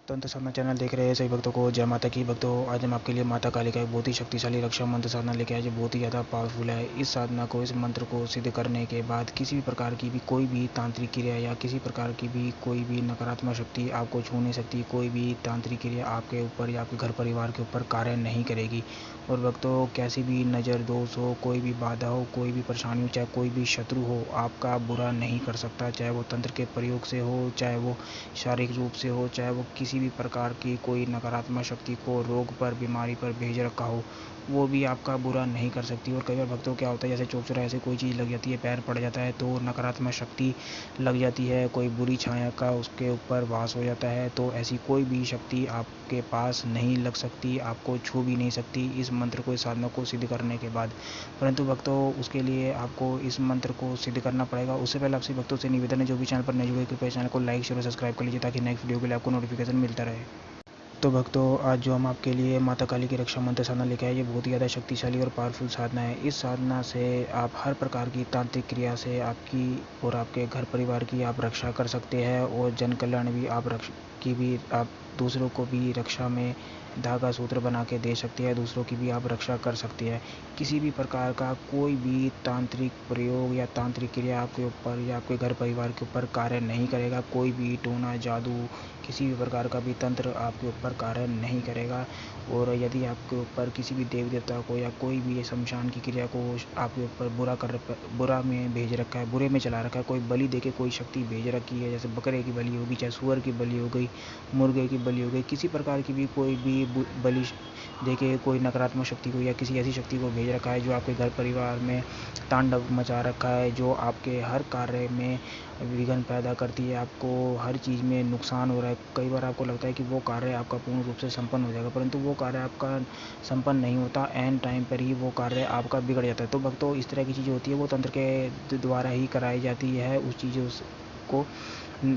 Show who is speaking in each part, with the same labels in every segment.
Speaker 1: तंत्र साधना चैनल देख रहे हैं सभी भक्तों को जय माता की। भक्तों, आज हम आपके लिए माता काली का एक बहुत ही शक्तिशाली रक्षा मंत्र साधना लेके आए जो बहुत ही ज़्यादा पावरफुल है। इस साधना को, इस मंत्र को सिद्ध करने के बाद किसी भी प्रकार की भी कोई भी तांत्रिक क्रिया या किसी प्रकार की भी कोई भी नकारात्मक शक्ति आपको छू नहीं सकती। कोई भी तांत्रिक क्रिया आपके ऊपर या आपके घर परिवार के ऊपर कार्य नहीं करेगी। और भक्तों, कैसी भी नज़र दोष हो, कोई भी बाधा हो, कोई भी परेशानी हो, चाहे कोई भी शत्रु हो, आपका बुरा नहीं कर सकता। चाहे वो तंत्र के प्रयोग से हो, चाहे वो शारीरिक रूप से हो, चाहे वो किसी भी प्रकार की कोई नकारात्मक शक्ति को रोग पर, बीमारी पर भेज रखा हो, वो भी आपका बुरा नहीं कर सकती। और कई बार भक्तों क्या होता है, जैसे चोट चुरा ऐसे कोई चीज़ लग जाती है, पैर पड़ जाता है तो नकारात्मक शक्ति लग जाती है, कोई बुरी छाया का उसके ऊपर वास हो जाता है। तो ऐसी कोई भी शक्ति आपके पास नहीं लग सकती, आपको छू भी नहीं सकती इस मंत्र को, इस साधना को सिद्ध करने के बाद। परंतु भक्तों, उसके लिए आपको इस मंत्र को सिद्ध करना पड़ेगा। उससे पहले आपसे भक्तों से निवेदन है, जो भी चैनल पर नए जुड़े कृपया चैनल को लाइक, शेयर और सब्सक्राइब कर लीजिए ताकि नेक्स्ट वीडियो के लिए आपको नोटिफिकेशन मिलता रहे। तो भक्तों, आज जो हम आपके लिए माता काली की रक्षा मंत्र साधना लेके आए, ये बहुत ही ज़्यादा शक्तिशाली और पावरफुल साधना है। इस साधना से आप हर प्रकार की तांत्रिक क्रिया से आपकी और आपके घर परिवार की आप रक्षा कर सकते हैं। और जन कल्याण भी आप दूसरों को भी रक्षा में धागा सूत्र बना के दे सकते हैं, दूसरों की भी आप रक्षा कर सकते हैं। किसी भी प्रकार का कोई भी तांत्रिक प्रयोग या तांत्रिक क्रिया आपके ऊपर या आपके घर परिवार के ऊपर कार्य नहीं करेगा। कोई भी टोना जादू, किसी भी प्रकार का भी तंत्र आपके ऊपर कार्य नहीं करेगा। और यदि आपके ऊपर किसी भी देवी देवता को या कोई भी शमशान की क्रिया को आपके ऊपर बुरा में भेज रखा है, बुरे में चला रखा है, कोई बलि देके कोई शक्ति भेज रखी है, जैसे बकरे की बलि होगी, चाहे सुअर की बलि हो गई, मुर्गे की बलि हो गई, किसी प्रकार की भी कोई भी बलि देके कोई नकारात्मक शक्ति को या किसी ऐसी शक्ति को भेज रखा है जो आपके घर परिवार में तांडव मचा रखा है, जो आपके हर कार्य में विघ्न पैदा करती है, आपको हर चीज़ में नुकसान हो रहा है। कई बार आपको लगता है कि वो कार्य आपका पूर्ण रूप से संपन्न हो जाएगा, परंतु वो कार्य आपका संपन्न नहीं होता, एंड टाइम पर ही वो कार्य आपका बिगड़ जाता है। तो भक्तों, इस तरह की चीज़ें होती है, वो तंत्र के द्वारा ही कराई जाती है उस चीज़ों को,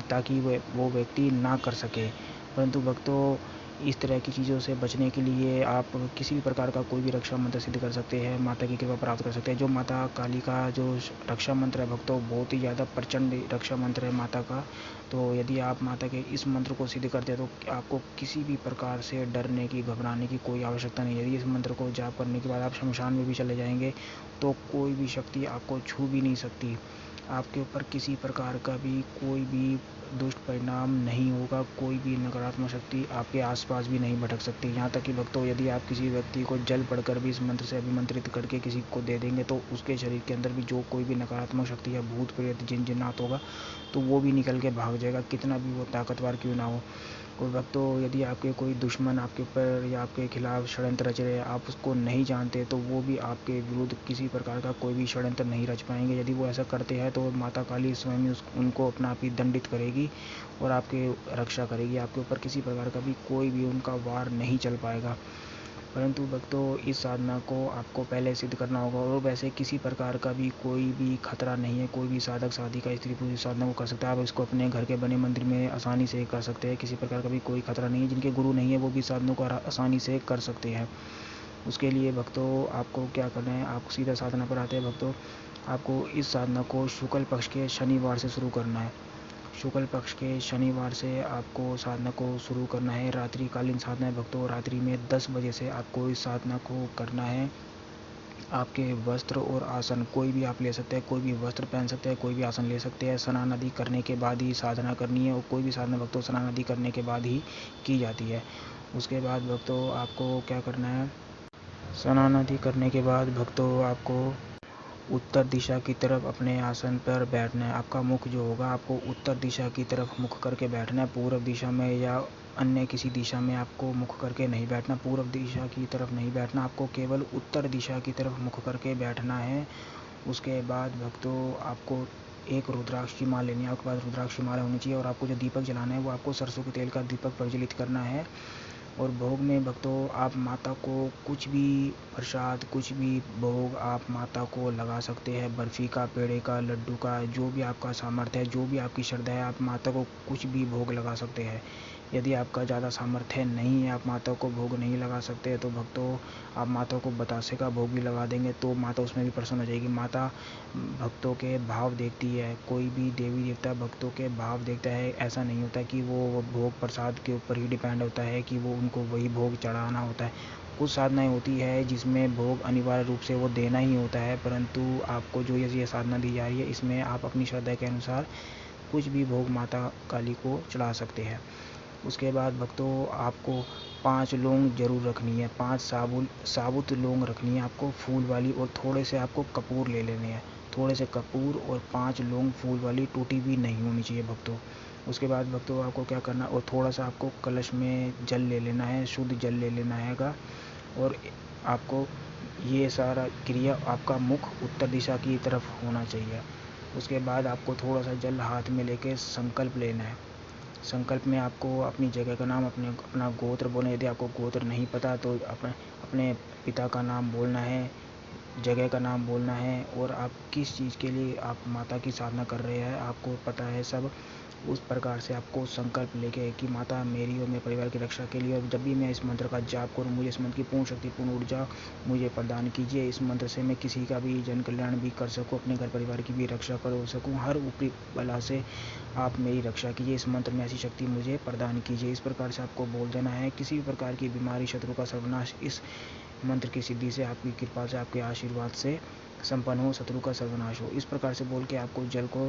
Speaker 1: ताकि वो व्यक्ति ना कर सके। परंतु भक्तों, इस तरह की चीज़ों से बचने के लिए आप किसी भी प्रकार का कोई भी रक्षा मंत्र सिद्ध कर सकते हैं, माता की कृपा प्राप्त कर सकते हैं। जो माता काली का जो रक्षा मंत्र है भक्तों, बहुत ही ज़्यादा प्रचंड रक्षा मंत्र है माता का। तो यदि आप माता के इस मंत्र को सिद्ध करते हैं तो आपको किसी भी प्रकार से डरने की, घबराने की कोई आवश्यकता नहीं है। यदि इस मंत्र को जाप करने के बाद आप शमशान में भी चले जाएंगे तो कोई भी शक्ति आपको छू भी नहीं सकती। आपके ऊपर किसी प्रकार का भी कोई भी दुष्ट परिणाम नहीं होगा, कोई भी नकारात्मक शक्ति आपके आसपास भी नहीं भटक सकती। यहाँ तक कि भक्तों, यदि आप किसी व्यक्ति को जल पढ़कर भी इस मंत्र से अभिमंत्रित करके किसी को दे देंगे तो उसके शरीर के अंदर भी जो कोई भी नकारात्मक शक्ति या भूत प्रेत जिन जिन्नात होगा तो वो भी निकल के भाग जाएगा, कितना भी वो ताकतवर क्यों ना हो। और भक्तों, यदि आपके कोई दुश्मन आपके ऊपर या आपके खिलाफ षड्यंत्र रच रहे हैं, आप उसको नहीं जानते, तो वो भी आपके विरुद्ध किसी प्रकार का कोई भी षड्यंत्र नहीं रच पाएंगे। यदि वो ऐसा करते हैं तो माता काली स्वयं उनको अपना आप ही दंडित करेगी और आपके रक्षा करेगी। आपके ऊपर किसी प्रकार का भी कोई भी उनका वार नहीं चल पाएगा। परंतु भक्तों, इस साधना को आपको पहले सिद्ध करना होगा। और वैसे किसी प्रकार का भी कोई भी खतरा नहीं है, कोई भी साधक साधिका स्त्री पुरुष साधना को कर सकता है। आप इसको अपने घर के बने मंदिर में आसानी से कर सकते हैं, किसी प्रकार का भी कोई खतरा नहीं है। जिनके गुरु नहीं है वो भी साधनों को आसानी से कर सकते हैं। उसके लिए भक्तों, आपको क्या करना है, आप सीधा साधना पर आते हैं भक्तों। आपको इस साधना को शुक्ल पक्ष के शनिवार से शुरू करना है। शुक्ल पक्ष के शनिवार से आपको साधना को शुरू करना है। रात्रिकालीन साधना है भक्तों, रात्रि में 10 बजे से आपको इस साधना को करना है। आपके वस्त्र और आसन कोई भी आप ले सकते हैं, कोई भी वस्त्र पहन सकते हैं, कोई भी आसन ले सकते हैं। स्नान आदि करने के बाद ही साधना करनी है और कोई भी साधना भक्तों स्नान आदि करने के बाद ही की जाती है। उसके बाद भक्तों, आपको क्या करना है, स्नान आदि करने के बाद भक्तों आपको उत्तर दिशा की तरफ अपने आसन पर बैठना है। आपका मुख जो होगा, आपको उत्तर दिशा की तरफ मुख करके बैठना है। पूर्व दिशा में या अन्य किसी दिशा में आपको मुख करके नहीं बैठना, पूर्व दिशा की तरफ नहीं बैठना, आपको केवल उत्तर दिशा की तरफ मुख करके बैठना है। उसके बाद भक्तों, आपको एक रुद्राक्ष की माला लेनी है, आपके पास रुद्राक्ष की माला होनी चाहिए। और आपको जो दीपक जलाना है वो आपको सरसों के तेल का दीपक प्रज्वलित करना है। और भोग में भक्तों, आप माता को कुछ भी प्रसाद, कुछ भी भोग आप माता को लगा सकते हैं। बर्फ़ी का, पेड़े का, लड्डू का, जो भी आपका सामर्थ्य है, जो भी आपकी श्रद्धा है, आप माता को कुछ भी भोग लगा सकते हैं। यदि आपका ज़्यादा सामर्थ्य नहीं है, आप माता को भोग नहीं लगा सकते, तो भक्तों आप माता को बतासे का भोग भी लगा देंगे तो माता उसमें भी प्रसन्न हो जाएगी। माता भक्तों के भाव देखती है, कोई भी देवी देवता भक्तों के भाव देखता है। ऐसा नहीं होता कि वो भोग प्रसाद के ऊपर ही डिपेंड होता है कि वो उनको वही भोग चढ़ाना होता है। कुछ साधनाएँ होती है जिसमें भोग अनिवार्य रूप से वो देना ही होता है, परंतु आपको जो ये साधना दी जा रही है इसमें आप अपनी श्रद्धा के अनुसार कुछ भी भोग माता काली को चढ़ा सकते हैं। उसके बाद भक्तों आपको 5 लौंग ज़रूर रखनी है, 5 साबुत लौंग रखनी है आपको फूल वाली, और थोड़े से आपको कपूर ले लेने हैं। थोड़े से कपूर और 5 लौंग फूल वाली, टूटी भी नहीं होनी चाहिए भक्तों। उसके बाद भक्तों आपको क्या करना, और थोड़ा सा आपको कलश में जल ले लेना है, शुद्ध जल ले लेना हैगा। और आपको ये सारा क्रिया आपका मुख उत्तर दिशा की तरफ होना चाहिए। उसके बाद आपको थोड़ा सा जल हाथ में लेके संकल्प लेना है। संकल्प में आपको अपनी जगह का नाम, अपना गोत्र बोलना है। यदि आपको गोत्र नहीं पता तो अपने पिता का नाम बोलना है, जगह का नाम बोलना है, और आप किस चीज़ के लिए आप माता की साधना कर रहे हैं आपको पता है सब। उस प्रकार से आपको संकल्प लेके कि माता मेरी और मेरे परिवार की रक्षा के लिए, और जब भी मैं इस मंत्र का जाप करूं, मुझे इस मंत्र की पूर्ण शक्ति, पूर्ण ऊर्जा मुझे प्रदान कीजिए। इस मंत्र से मैं किसी का भी जन कल्याण भी कर सकूं, अपने घर परिवार की भी रक्षा कर सकूं, हर ऊपरी बला से आप मेरी रक्षा कीजिए। इस मंत्र में ऐसी शक्ति मुझे प्रदान कीजिए। इस प्रकार से आपको बोल देना है। किसी भी प्रकार की बीमारी, शत्रु का सर्वनाश इस मंत्र की सिद्धि से, आपकी कृपा से, आपके आशीर्वाद से संपन्न हो, शत्रु का सर्वनाश हो। इस प्रकार से बोल के आपको जल को,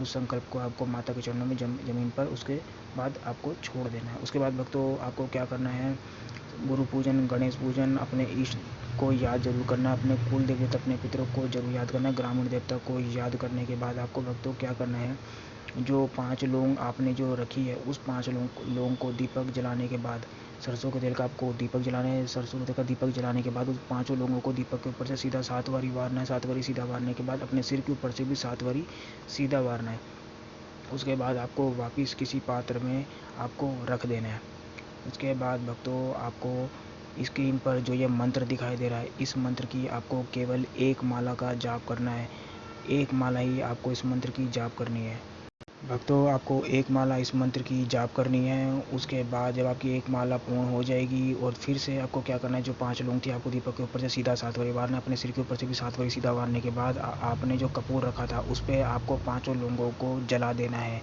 Speaker 1: उस संकल्प को आपको माता के चरणों में जमीन पर उसके बाद आपको छोड़ देना है। उसके बाद भक्तों आपको क्या करना है, गुरु पूजन, गणेश पूजन, अपने इष्ट को याद जरूर करना, अपने कुल देवता, अपने पितरों को जरूर याद करना। ग्रामीण देवता को याद करने के बाद आपको भक्तों क्या करना है, जो 5 लौंग आपने जो रखी है, उस 5 लौंग को दीपक जलाने के बाद, सरसों के तेल का आपको दीपक जलाना है। सरसों के तेल का दीपक जलाने के बाद उस 5 लोगों को दीपक के ऊपर से सीधा 7 बारी वारना है। 7 बारी सीधा वारने के बाद अपने सिर के ऊपर से भी 7 बारी सीधा वारना है। उसके बाद आपको वापिस किसी पात्र में आपको रख देना है। उसके बाद भक्तों आपको स्क्रीन पर जो ये मंत्र दिखाई दे रहा है, इस मंत्र की आपको केवल 1 माला का जाप करना है। 1 माला ही आपको इस मंत्र की जाप करनी है। भक्तों आपको 1 माला इस मंत्र की जाप करनी है। उसके बाद जब आपकी 1 माला पूर्ण हो जाएगी, और फिर से आपको क्या करना है, जो 5 लौंग थी आपको दीपक के ऊपर से सीधा 7 बारी वारना है। अपने सिर के ऊपर से भी 7 बारी सीधा वारने के बाद आपने जो कपूर रखा था उस पर आपको 5 लौंगों को जला देना है।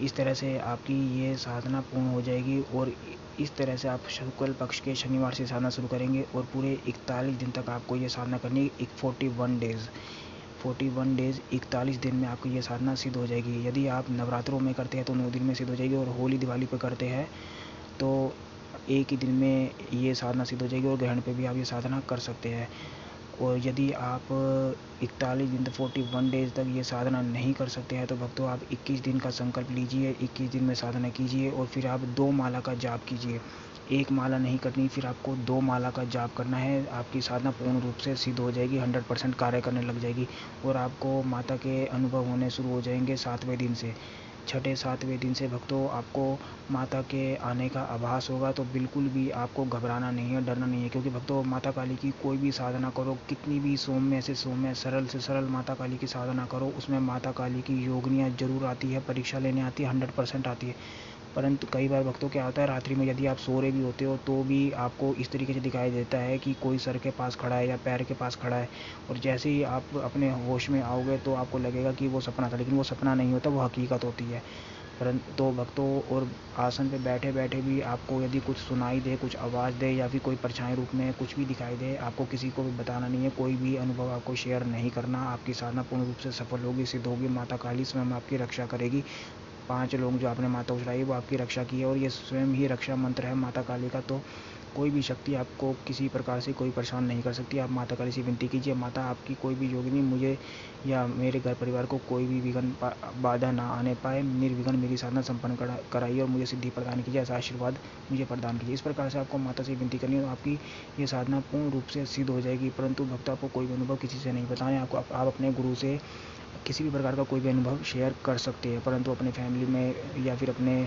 Speaker 1: इस तरह से आपकी ये साधना पूर्ण हो जाएगी, और इस तरह से आप शुक्ल पक्ष के शनिवार से साधना शुरू करेंगे, और पूरे 41 दिन तक आपको ये साधना करनी है। 41 डेज़ 41 दिन में आपकी ये साधना सिद्ध हो जाएगी। यदि आप नवरात्रों में करते हैं तो 9 दिन में सिद्ध हो जाएगी, और होली दिवाली पर करते हैं तो एक ही दिन में ये साधना सिद्ध हो जाएगी, और ग्रहण पे भी आप ये साधना कर सकते हैं। और यदि आप 41 दिन तक 41 डेज़ तक ये साधना नहीं कर सकते हैं तो भक्तों आप 21 दिन का संकल्प लीजिए, 21 दिन में साधना कीजिए, और फिर आप 2 माला का जाप कीजिए। 1 माला नहीं करनी, फिर आपको 2 माला का जाप करना है। आपकी साधना पूर्ण रूप से सिद्ध हो जाएगी, 100% कार्य करने लग जाएगी, और आपको माता के अनुभव होने शुरू हो जाएंगे 7वें दिन से। 6-7वें दिन से भक्तों आपको माता के आने का आभास होगा, तो बिल्कुल भी आपको घबराना नहीं है, डरना नहीं है, क्योंकि भक्तों माता काली की कोई भी साधना करो, कितनी भी सौम्य से सौम्य, सरल से सरल माता काली की साधना करो, उसमें माता काली की योगिनियाँ जरूर आती है, परीक्षा लेने आती है, 100% आती है। परंतु कई बार भक्तों क्या होता है, रात्रि में यदि आप सो रहे भी होते हो तो भी आपको इस तरीके से दिखाई देता है कि कोई सर के पास खड़ा है या पैर के पास खड़ा है, और जैसे ही आप अपने होश में आओगे तो आपको लगेगा कि वो सपना था, लेकिन वो सपना नहीं होता, वो हकीकत होती है। परंतु तो भक्तों, और आसन पे बैठे बैठे भी आपको यदि कुछ सुनाई दे, कुछ आवाज़ दे, या फिर कोई परछाई रूप में कुछ भी दिखाई दे, आपको किसी को भी बताना नहीं है, कोई भी अनुभव आपको शेयर नहीं करना। आपकी साधना पूर्ण रूप से सफल होगी, सिद्ध होगी, माता काली स्वयं आपकी रक्षा करेगी। 5 लोग जो आपने माता को चढ़ाई वो आपकी रक्षा की है, और ये स्वयं ही रक्षा मंत्र है माता काली का, तो कोई भी शक्ति आपको किसी प्रकार से कोई परेशान नहीं कर सकती। आप माता काली से विनती कीजिए, माता आपकी कोई भी योगिनी मुझे या मेरे घर परिवार को कोई भी विघ्न बाधा ना आने पाए, निर्विघ्न मेरी साधना संपन्न कराइए, और मुझे सिद्धि प्रदान कीजिए, ऐसा आशीर्वाद मुझे प्रदान कीजिए। इस प्रकार से आपको माता से विनती करनी है, तो आपकी ये साधना पूर्ण रूप से सिद्ध हो जाएगी। परंतु भक्त आपको कोई भी अनुभव किसी से नहीं बताना है। आप अपने गुरु से किसी भी प्रकार का कोई भी अनुभव शेयर कर सकते हैं, परंतु अपने फैमिली में या फिर अपने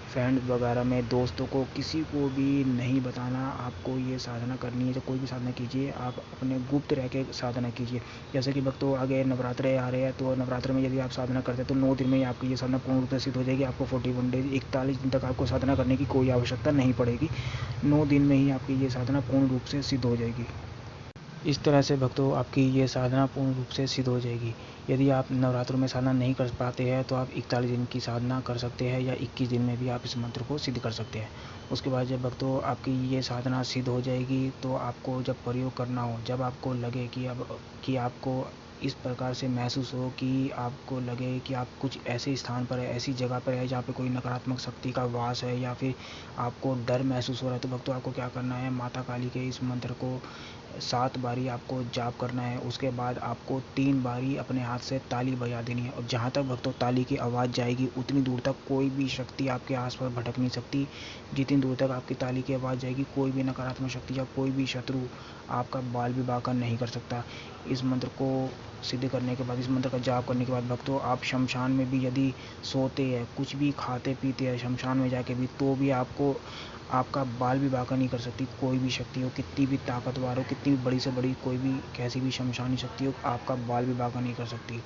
Speaker 1: फ्रेंड वगैरह में, दोस्तों को, किसी को भी नहीं बताना। आपको ये साधना करनी है। जब कोई भी साधना कीजिए आप अपने गुप्त रह के साधना कीजिए। जैसे कि भक्तों आगे नवरात्रे आ रहे हैं, तो नवरात्र में यदि आप साधना करते हैं तो 9 दिन में ही आपकी ये साधना पूर्ण रूप से सिद्ध हो जाएगी। आपको 41 डेज 41 दिन तक आपको साधना करने की कोई आवश्यकता नहीं पड़ेगी। 9 दिन में ही आपकी ये साधना पूर्ण रूप से सिद्ध हो जाएगी। इस तरह से भक्तों आपकी ये साधना पूर्ण रूप से सिद्ध हो जाएगी। यदि आप नवरात्रों में साधना नहीं कर पाते हैं तो आप 41 दिन की साधना कर सकते हैं, या 21 दिन में भी आप इस मंत्र को सिद्ध कर सकते हैं। उसके बाद जब भक्तों आपकी ये साधना सिद्ध हो जाएगी, तो आपको जब प्रयोग करना हो, जब आपको लगे कि आपको इस प्रकार से महसूस हो कि आपको लगे कि आप कुछ ऐसे स्थान पर है, ऐसी जगह पर है जहाँ पे कोई नकारात्मक शक्ति का वास है, या फिर आपको डर महसूस हो रहा है, तो भक्तों आपको क्या करना है, माता काली के इस मंत्र को 7 बारी आपको जाप करना है। उसके बाद आपको 3 बारी अपने हाथ से ताली बजा देनी है, और जहाँ तक भक्तों ताली की आवाज़ जाएगी उतनी दूर तक कोई भी शक्ति आपके आसपास भटक नहीं सकती। जितनी दूर तक आपकी ताली की आवाज़ जाएगी कोई भी नकारात्मक शक्ति या कोई भी शत्रु आपका बाल विभाग नहीं कर सकता। इस मंत्र को सिद्ध करने के बाद, इस मंत्र का जाप करने के बाद भक्तों आप शमशान में भी यदि सोते हैं, कुछ भी खाते पीते हैं शमशान में जाके भी, तो भी आपको आपका बाल भी बांका नहीं कर सकती कोई भी शक्ति हो, कितनी भी ताकतवर हो, कितनी भी बड़ी से बड़ी कोई भी कैसी भी शमशानी शक्ति हो, आपका बाल भी बांका नहीं कर सकती।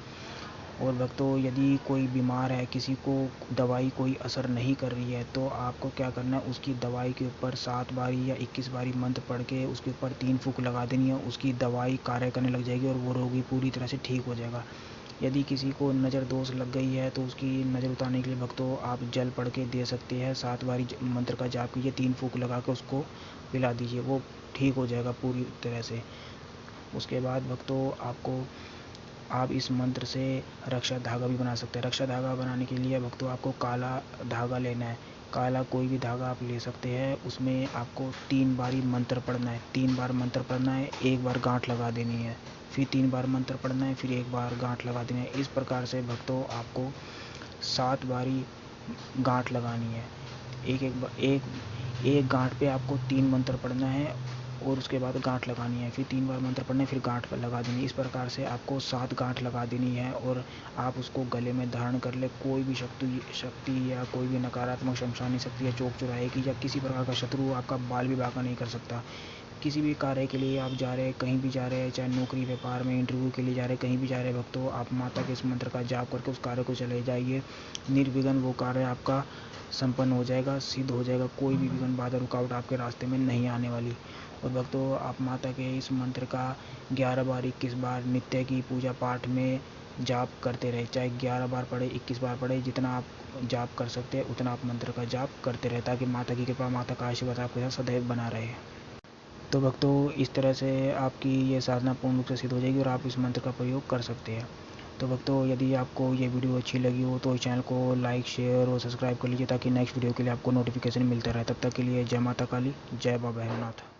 Speaker 1: और भक्तों यदि कोई बीमार है, किसी को दवाई कोई असर नहीं कर रही है, तो आपको क्या करना है, उसकी दवाई के ऊपर 7 बारी या 21 बारी मंत्र पढ़ के उसके ऊपर 3 फूंक लगा देनी है। उसकी दवाई कार्य करने लग जाएगी और वो रोगी पूरी तरह से ठीक हो जाएगा। यदि किसी को नज़र दोष लग गई है तो उसकी नज़र उतारने के लिए भक्तों आप जल पढ़ के दे सकते हैं। 7 बारी मंत्र का जाप कीजिए, 3 फूंक लगा के उसको पिला दीजिए, वो ठीक हो जाएगा पूरी तरह से। उसके बाद भक्तों आप इस मंत्र से रक्षा धागा भी बना सकते हैं। रक्षा धागा बनाने के लिए भक्तों आपको काला धागा लेना है। काला कोई भी धागा आप ले सकते हैं। उसमें आपको 3 बारी मंत्र पढ़ना है, 3 बार मंत्र पढ़ना है, 1 बार गांठ लगा देनी है, फिर 3 बार मंत्र पढ़ना है, फिर 1 बार गांठ लगा देनी है। इस प्रकार से भक्तों आपको 7 बारी गांठ लगानी है। एक गांठ पे आपको 3 मंत्र पढ़ना है, और उसके बाद गांठ लगानी है, फिर 3 बार मंत्र पढ़ना है, फिर गांठ पर लगा देनी है। इस प्रकार से आपको 7 गांठ लगा देनी है, और आप उसको गले में धारण कर ले। कोई भी शक्ति या कोई भी नकारात्मक शमशानी शक्ति या चोक चुराहे की या किसी प्रकार का शत्रु आपका बाल भी बांका नहीं कर सकता। किसी भी कार्य के लिए आप जा रहे हैं, कहीं भी जा रहे हैं, चाहे नौकरी व्यापार में इंटरव्यू के लिए जा रहे हैं, कहीं भी जा रहे हैं भक्तों, आप माता के इस मंत्र का जाप करके उस कार्य को चले जाइए। निर्विघ्न वो कार्य आपका संपन्न हो जाएगा, सिद्ध हो जाएगा। कोई भी विघ्न बाधा रुकावट आपके रास्ते में नहीं आने वाली। और भक्तों आप माता के इस मंत्र का 11 बार 21 बार नित्य की पूजा पाठ में जाप करते रहे। चाहे 11 बार पढ़े, 21 बार पढ़े, जितना आप जाप कर सकते हैं उतना आप मंत्र का जाप करते रहे, ताकि माता की कृपा, माता का आशीर्वाद आपके साथ सदैव बना रहे। तो भक्तों इस तरह से आपकी ये साधना पूर्ण रूप से सिद्ध हो जाएगी और आप इस मंत्र का प्रयोग कर सकते हैं। तो भक्तों यदि आपको ये वीडियो अच्छी लगी हो तो इस चैनल को लाइक, शेयर और सब्सक्राइब कर लीजिए, ताकि नेक्स्ट वीडियो के लिए आपको नोटिफिकेशन मिलता रहे। तब तक के लिए जय माता काली, जय बाबा भैरवनाथ।